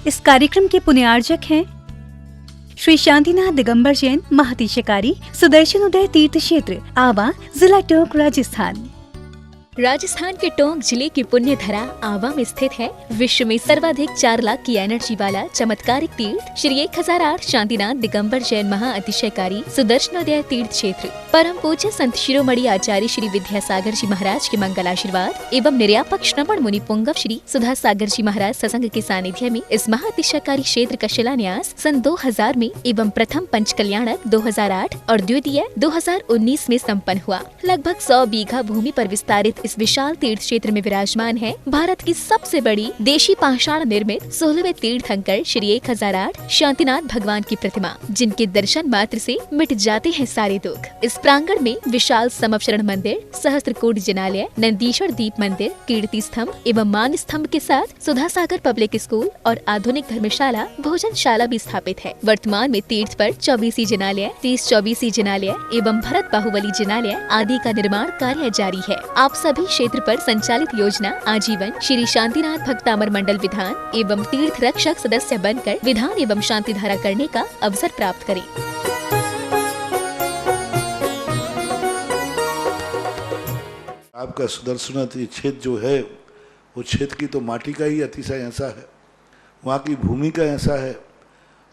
इस कार्यक्रम के पुण्यार्जक हैं श्री शांतिनाथ दिगंबर जैन महातीशकारी सुदर्शन उदय तीर्थ क्षेत्र आवा, जिला टोंक, राजस्थान। राजस्थान के टोंक जिले की पुण्य धरा आवा में स्थित है विश्व में सर्वाधिक 4 लाख की एनर्जी वाला चमत्कारिक तीर्थ श्री 1008 शांतिनाथ दिगंबर जैन महाअतिशयकारी सुदर्शनोदय तीर्थ क्षेत्र। परम पूज्य संत शिरोमणि आचार्य श्री विद्यासागर जी महाराज के मंगल आशीर्वाद एवं निर्यापक श्रवण मुनि पुंगव श्री सुधा सागर जी महाराज सत्संग के सानिध्य में इस महाअतिशयकारी क्षेत्र का शिलान्यास सन 2000 में एवं प्रथम पंच कल्याणक 2008 और द्वितीय 2019 में संपन्न हुआ। लगभग 100 बीघा भूमि पर विस्तारित इस विशाल तीर्थ क्षेत्र में विराजमान है भारत की सबसे बड़ी देशी पाषाण निर्मित 16वें तीर्थंकर श्री 1008 शांतिनाथ भगवान की प्रतिमा, जिनके दर्शन मात्र से मिट जाते हैं सारे दुख। इस प्रांगण में विशाल समवचरण मंदिर, सहस्त्रकूट जिनालय, नंदीश्वर दीप मंदिर, कीर्ति स्तंभ एवं मान स्तंभ के साथ सुधा सागर पब्लिक स्कूल और आधुनिक धर्मशाला, भोजनशाला भी स्थापित है। वर्तमान में तीर्थ पर 24 जिनालय, 30-24 जिनालय एवं भरत बाहुबली जिनालय आदि का निर्माण कार्य जारी है। आप सभी क्षेत्र पर संचालित योजना आजीवन श्री शांतिनाथ भक्तामर मंडल विधान एवं तीर्थ रक्षक सदस्य बनकर विधान एवं शांति धारा करने का अवसर प्राप्त करें। आपका सुदर्शन क्षेत्र जो है वो क्षेत्र की तो माटी का ही अतिशय ऐसा है, वहाँ की भूमि का ऐसा है।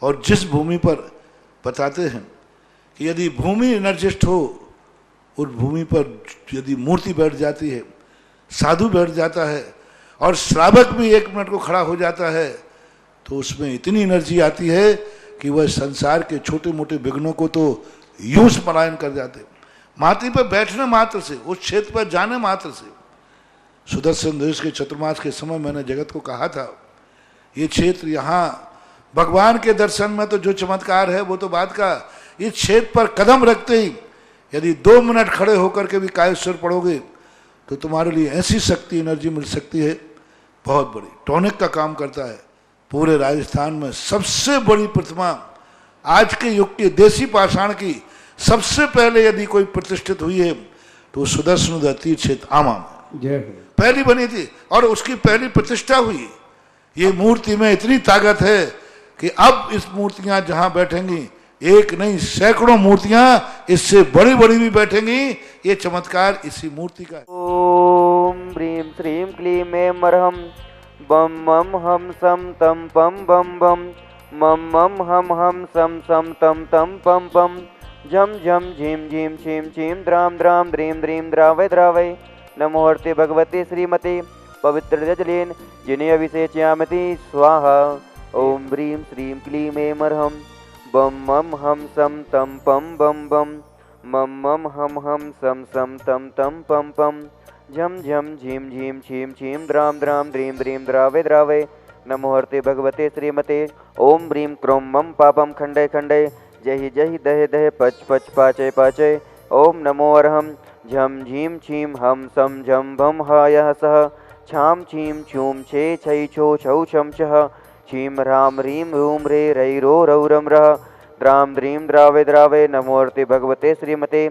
और जिस भूमि पर बताते हैं कि यदि भूमि एनर्जिस्ट हो, उस भूमि पर यदि मूर्ति बैठ जाती है, साधु बैठ जाता है और श्रावक भी 1 मिनट को खड़ा हो जाता है, तो उसमें इतनी एनर्जी आती है कि वह संसार के छोटे मोटे विघ्नों को तो यूं पलायन कर जाते। माटी पर बैठने मात्र से, उस क्षेत्र पर जाने मात्र से, सुदर्शन देश के चतुर्मास के समय मैंने जगत को कहा था, ये क्षेत्र यहाँ भगवान के दर्शन में तो जो चमत्कार है वो तो बात का, इस क्षेत्र पर कदम रखते ही यदि 2 मिनट खड़े होकर के भी कायेश्वर पढ़ोगे तो तुम्हारे लिए ऐसी शक्ति, एनर्जी मिल सकती है बहुत बड़ी। टॉनिक का काम करता है। पूरे राजस्थान में सबसे बड़ी प्रतिमा आज के युग की देसी पाषाण की सबसे पहले यदि कोई प्रतिष्ठित हुई है तो सुदर्शन तीर्थ क्षेत्र आमा में पहली बनी थी और उसकी पहली प्रतिष्ठा हुई। ये मूर्ति में इतनी ताकत है कि अब इस मूर्तियां जहां बैठेंगी, एक नहीं सैकड़ों मूर्तियां इससे बड़ी बड़ी भी बैठेंगी। ये चमत्कार इसी मूर्ति का है। ओम ह्रीं श्रीं क्लीं ऐं मरहम बम मम हम सम तम पम बम बम मम मम हम सम सम तम तम पम पम झम झम झीम झीम छीम छीम द्राम द्राम द्रीं द्रीं द्रावय द्रावय नमोहर्ते भगवते श्रीमते पवित्र जलेन जिन्हें अभिषेचयामति स्वाहा। ओम ह्रीं श्रीं क्लीं ऐं मरहम बम मम हम सम तम पम बम बम मम मम हम सम सम तम तम पम पम झम झम झीम झीम छीम छीम द्राम द्राम द्रीं द्रीं द्रावय द्रावय नमोहर्ते भगवते श्रीमते। ओम ह्रीं क्रों मम पापम खंडय खंडय जहि जहि दहे दहे पच पच पाचय पाचय। ओम नमो अरहम झम झीम छीम हम सम झम भम हयः सह छाम छीम छूम छे छै छो छौ छम छः छीम राम ह्रीं रूम रे रई रो रौ रम रः द्राम द्रीं द्रावे द्रावे नमोर्ते भगवते श्रीमते।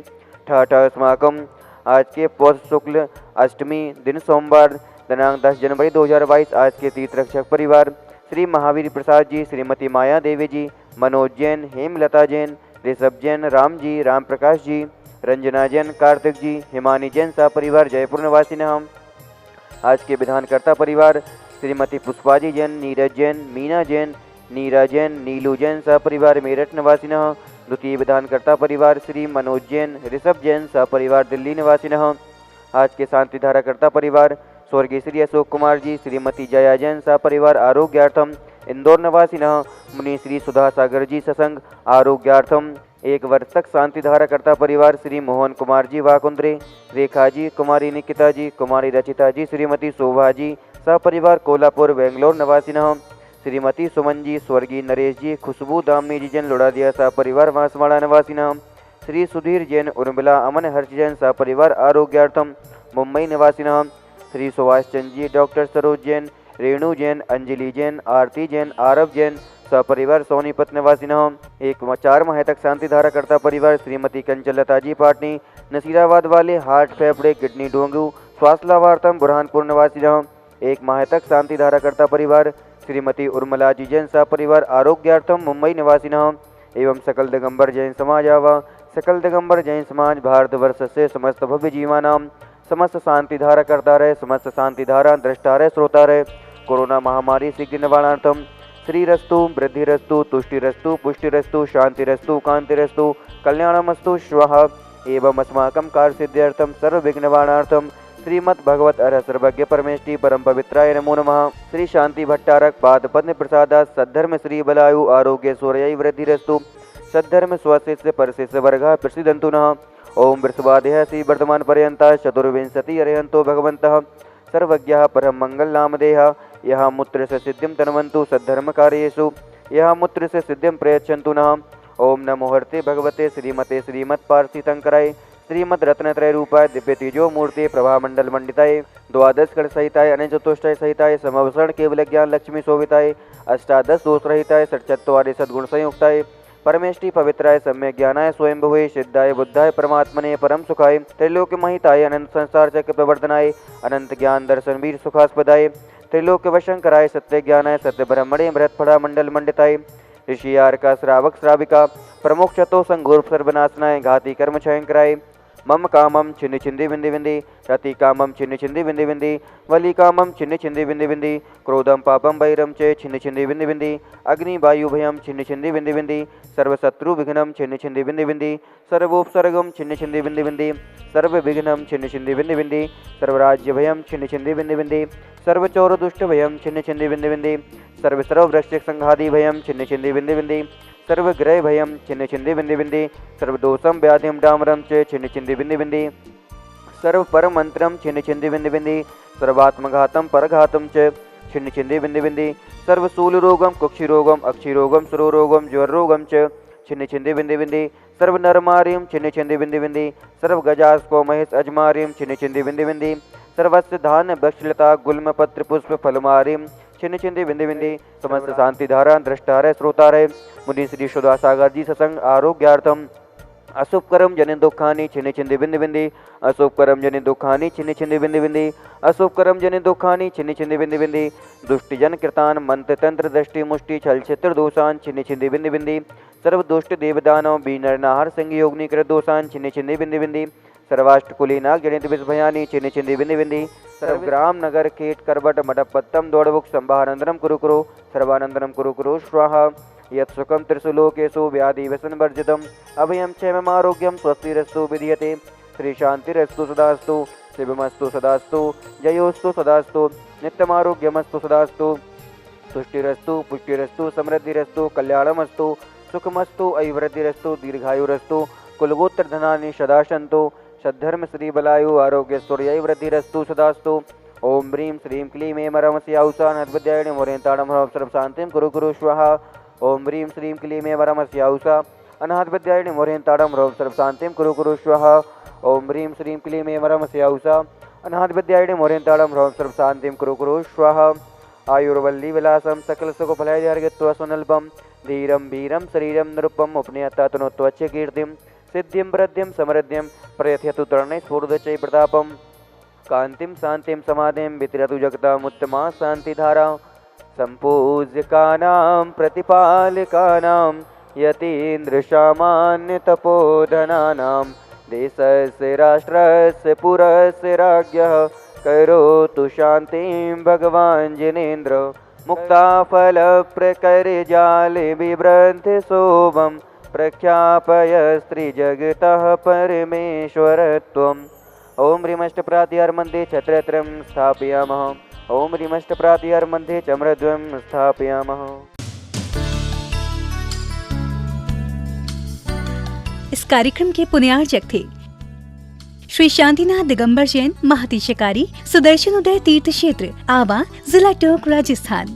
ठाठ अस्माकम आज के पौष शुक्ल अष्टमी दिन सोमवार दिनांक 10 जनवरी 2022 आज के तीर्थ रक्षक परिवार श्री महावीर प्रसाद जी, श्रीमती माया देवी जी, मनोज जैन, हेमलता जैन, ऋषभ जैन, राम जी, राम प्रकाश जी, रंजना जैन, कार्तिक जी, हिमानी जैन सह परिवार जयपुर निवासी हम। आज के विधानकर्ता परिवार श्रीमती पुष्पाजी जैन, नीरज जैन, मीना जैन, नीरा जैन, नीलू जैन सह परिवार मेरठ निवासी द्वितीय विधानकर्ता परिवार श्री मनोज जैन, ऋषभ जैन सह परिवार दिल्ली निवासी आज के शांति धाराकर्ता परिवार स्वर्गीय श्री अशोक कुमार जी, श्रीमती जया जैन सह परिवार आरोग्यार्थम इंदौर निवासी मुनि श्री सुधा सागर जी सत्संग आरोग्यार्थम। 1 वर्ष तक शांति धाराकर्ता परिवार श्री मोहन कुमार जी वाकुंद्रे, रेखा जी, कुमारी निकिता जी, कुमारी रचिता जी, श्रीमती शोभा जी सह परिवार कोल्हापुर बेंगलोर निवासी श्रीमती सुमन जी, स्वर्गीय नरेश जी, खुशबू दामनी जी जैन लोड़ादिया सह परिवार बांसवाड़ा निवासी श्री सुधीर जैन, उर्मिला अमन हर्ष जैन सह परिवार आरोग्यार्थम मुंबई निवासी श्री सुभाष चंद जी, डॉक्टर सरोज जैन, रेणु जैन, अंजलि जैन, आरती जैन, आरव जैन सह परिवार सोनीपत निवासी 4 माह तक शांति धाराकर्ता परिवार श्रीमती कंचलता जी पाटनी, नसीराबाद वाले, हार्ट फेफड़े किडनी डोंगू स्वास्थ्य लाभार्थम बुरहानपुर निवासी 1 माह तक शांति धाराकर्ता परिवार श्रीमती उर्मलाजी जैन सपरिवार आरोग्यार्थम मुंबई निवासिनः एवं सकल दिगंबर जैन समाज व सकल दिगंबर जैन समाज भारतवर्ष से समस्त भव्य जीवानां समस्त शांति धारा करता रहे, समस्त शांति धारा दृष्टा रहे, श्रोता रहे। कोरोना महामारी शीघ्र निवारणार्थम श्रीरस्तु वृद्धिरस्तु तुष्टिरस्तु पुष्टिरस्तु शांतिरस्तु कांतिरस्तु कल्याणमस्तु स्वाहा एवं अस्माकं कार्यसिद्ध्यर्थम सर्वविघ्न निवारणार्थम श्रीमद् भगवत अरह सर्वज्ञ परमेष्टि परम पवित्राय नमो नमः। श्री शांति भट्टारक पाद पद्म प्रसादा सद्धर्म श्री बलायु आरोग्य सूर्य वृद्धिरस्तु सद्धर्म स्वशिष्य परशिष्य वर्गः प्रसिद्धन्तु नः। ओम वृषभादेः श्री वर्तमान पर्यंता चतुर्विंशति अरहन्तो भगवन्तः सर्वज्ञः परम मंगल नामधेयः यः मूत्र से सिद्धिं तन्वन्तु सद्धर्म कार्येषु यः मूत्र से सिद्धिं प्रयच्छन्तु नः। ओम नमो हर्ते भगवते श्रीमते श्रीमत् पार्थितंकराय श्रीमद् रत्नत्रय रूपाय दिव्य तेजो मूर्ति प्रभामंडल मंडिताय द्वादश कड़ सहिताय अनंत चतुष्टय सहिताय समवसरण केवल ज्ञान लक्ष्मी शोभिताय अष्टादश दोष रहिताय षट्चत्वारि सद्गुण संयुक्ताय परमेष्टि पवित्राय सम्यक ज्ञानाय स्वयं भुवे सिद्धाय बुद्धाय परमात्मने परम सुखाय त्रिलोक महिताय अनंत संसार चक्र प्रवर्तनाय अनंत ज्ञान दर्शन वीर सुखास्पदाय त्रिलोक वशंकराय सत्य ज्ञानाय सत्य ब्रह्मणे बृहत्फड़ा मंडल मंडिताय ऋषियार का श्रावक श्राविका प्रमुख चतो संघोर सर्वनाशनाय घाती कर्म छयंकराय मम कामम छिन्नि छिंदी बिंदी बिंदी रति कामम छिन्नि छिंदी बिंदी बिंदी वली कामम छिन्नि छिंदी बिंदी बिंदी क्रोधम पापम वैरम चे छिन्नि छिंदी बिंदी बिंदी अग्नि वायु भयम छिन्नि छिंदी बिंदी बिंदी सर्वशत्रु विघ्नम छिन्नि छिंदी बिंदी बिंदी सर्वोपसर्गम छिन्नि छिंदी बिंदी बिंदी सर्व विघ्नम छिन्नि छिंदी बिंदी बिंदी सर्वराज्य भयम छिन्नि छिंदी बिंदी बिंदी सर्वचौर दुष्ट भयम छिन्नि छिंदी बिंदी बिंदी सर्व वृश्चिक संघादि भयम छिन्नि छिंदी बिंदी बिंदी सर्वग्रह भयम छिन्नि छिंदी बिंदी बिंदी सर्वदोषम व्याधिम डामरम च छिन्नि छिंदी बिंदी बिंदी सर्व परम मंत्रम छिन्नि छिंदी बिंदी बिंदी सर्वात्मघातम परघातम च छिन्नि छिंदी बिंदी बिंदी सर्वशूल रोगम कुक्षि रोगम अक्षि रोगम सुरो रोगम ज्वर रोगम च छिन्नि छिंदी बिंदी बिंदी सर्व नरमारियम छिन्नि छिंदी बिंदी बिंदी सर्व गजास्को महेश अजमारियम छिन्नि छिंदी बिंदी बिंदी सर्वस्य धान्य वृक्षलता गुल्म पत्र पुष्प फलमारियम छिन्नि छिंदी बिंदी बिंदी समस्त शांति धारा दृष्टा रहे, श्रोता रहे। मुनि श्री सुधा सागर जी सत्संग आरोग्यार्थम अशुभ कर्म जनि दुखानि छिन्नि छिंदी बिंदी बिंदी अशुभ कर्म जनि दुखानि छिन्नि छिंदी बिंदी बिंदी अशुभ कर्म जनि दुखानि छिन्नि छिंदी बिंदी बिंदी दुष्टि जन कृतान मंत्र तंत्र दृष्टि मुष्टि छल छित्र दोषान छिन्नि छिंदी बिंदी बिंदी सर्व दुष्ट देवदानव बीनर नाहर संग योगनी कृत दोषान छिन्नि छिंदी बिंदी बिंदी सर्वाष्ट कुलीनाग जनित विषभयानि छिन्नि छिंदी बिंदी बिंदी सर्व ग्राम नगर कीट करवट मडपत्तम दौड़बुक संभानंदनम कुरु कुरु सर्वानंदनम कुरु कुरु स्वाहा यत् सुखम त्रिशूलोकेषु व्याधि व्यसन वर्जितम अभयम क्षेमम आरोग्यम स्वस्तिरस्तु विधीयते श्री शांतिरस्तु सदास्तु शिवमस्तु सदास्तु जयोस्तु सदास्तु नित्यमारोग्यमस्तु सदास्तु तुष्टिरस्तु पुष्टिरस्तु समृद्धिरस्तु कल्याणमस्तु सुखमस्तु ऐवृद्धिरस्तु दीर्घायुरस्तु कुलगोत्र धनानि सदाशन्तु सद्धर्म श्री बलायु आरोग्य सूर्य वृद्धिरस्तु सदास्तु ओम ह्रीं श्रीं क्लीं ऐं रमस्याउषा नद्विद्यायणि मोरेन्ताडं ह्रौं सर्व शांतिं कुरु कुरु स्वाहा ओम ह्रीं श्रीं क्लीं ऐं रमस्याउषा अनाथ विद्यायणि मोरेन्ताडं ह्रौं सर्व शांतिं कुरु कुरु स्वाहा ओम ह्रीं श्रीं क्लीं ऐं रमस्याउषा अनाथ विद्यायणि मोरेन्ताडं ह्रौं सर्व शांतिं कुरु कुरु स्वाहा आयुर्वल्ली विलासं सकल सुख फलैर्घ्यत्व सुनल्पं धीरं वीरं शरीरं नृपम् उपनीयता तनोत्वच्च कीर्तिं सिद्धिं वृद्धिं समृद्धिं प्रयथयतु तरणै स्फूर्धचै प्रतापं कान्तिं शान्तिं समाधिं वितरतु जगतामुत्तमा शान्तिधारा सम्पूज्यकानां प्रतिपालकानां यतीन्द्रसामान्यतपोधनानां देशस्य राष्ट्रस्य पुरस्य राज्ञः करोतु शान्तिं भगवान् जिनेन्द्र मुक्ताफलप्रकरजाले बिभ्रन्ति शोभं प्रख्यापय स्त्रीजगतः परमेश्वरत्वम् ओम ह्रीमष्टप्रातिहारमध्ये छत्रत्रयं स्थापयामः ओम ह्रीमष्टप्रातिहारमध्ये चम्रद्वयं स्थापयामः। इस कार्यक्रम के पुण्यार्चक थे श्री शांतिनाथ दिगंबर जैन महातिशकारी सुदर्शन उदय तीर्थ क्षेत्र आवा, जिला टोंक, राजस्थान।